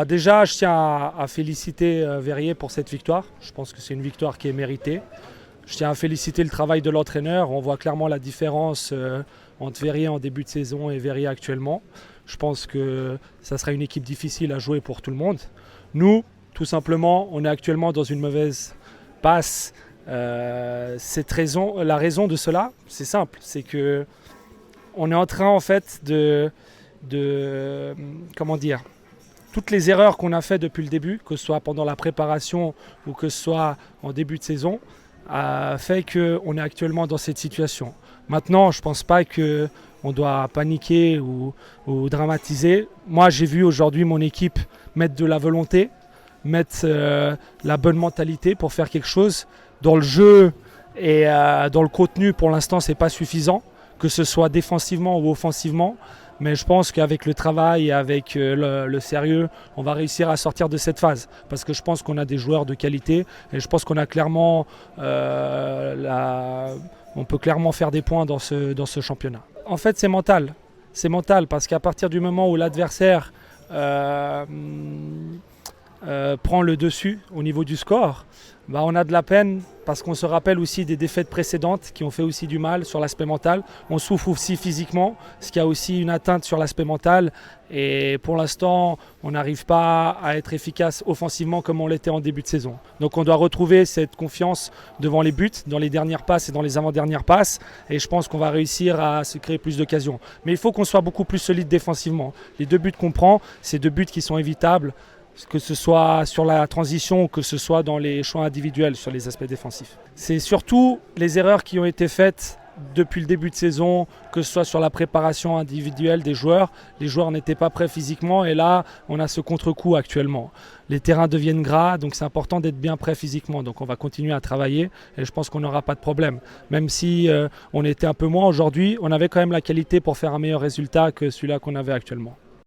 Déjà, je tiens à féliciter Verrier pour cette victoire. Je pense que c'est une victoire qui est méritée. Je tiens à féliciter le travail de l'entraîneur. On voit clairement la différence entre Verrier en début de saison et Verrier actuellement. Je pense que ça sera une équipe difficile à jouer pour tout le monde. Nous, tout simplement, on est actuellement dans une mauvaise passe. La raison de cela, c'est simple, c'est que on est en train en fait comment dire, toutes les erreurs qu'on a faites depuis le début, que ce soit pendant la préparation ou que ce soit en début de saison, a fait qu'on est actuellement dans cette situation. Maintenant, je ne pense pas qu'on doit paniquer ou dramatiser. Moi, j'ai vu aujourd'hui mon équipe mettre de la volonté, mettre la bonne mentalité pour faire quelque chose. Dans le jeu et dans le contenu, pour l'instant, ce n'est pas suffisant, que ce soit défensivement ou offensivement. Mais je pense qu'avec le travail et avec le sérieux, on va réussir à sortir de cette phase. Parce que je pense qu'on a des joueurs de qualité et je pense qu'on a clairement, on peut clairement faire des points dans ce championnat. En fait, c'est mental. C'est mental parce qu'à partir du moment où l'adversaire prend le dessus au niveau du score, on a de la peine parce qu'on se rappelle aussi des défaites précédentes qui ont fait aussi du mal sur l'aspect mental. On souffre aussi physiquement, ce qui a aussi une atteinte sur l'aspect mental. Et pour l'instant, on n'arrive pas à être efficace offensivement comme on l'était en début de saison. Donc on doit retrouver cette confiance devant les buts, dans les dernières passes et dans les avant-dernières passes. Et je pense qu'on va réussir à se créer plus d'occasions. Mais il faut qu'on soit beaucoup plus solide défensivement. Les 2 buts qu'on prend, c'est 2 buts qui sont évitables, que ce soit sur la transition ou que ce soit dans les choix individuels sur les aspects défensifs. C'est surtout les erreurs qui ont été faites depuis le début de saison, que ce soit sur la préparation individuelle des joueurs. Les joueurs n'étaient pas prêts physiquement et là, on a ce contre-coup actuellement. Les terrains deviennent gras, donc c'est important d'être bien prêt physiquement. Donc on va continuer à travailler et je pense qu'on n'aura pas de problème. Même si on était un peu moins aujourd'hui, on avait quand même la qualité pour faire un meilleur résultat que celui-là qu'on avait actuellement.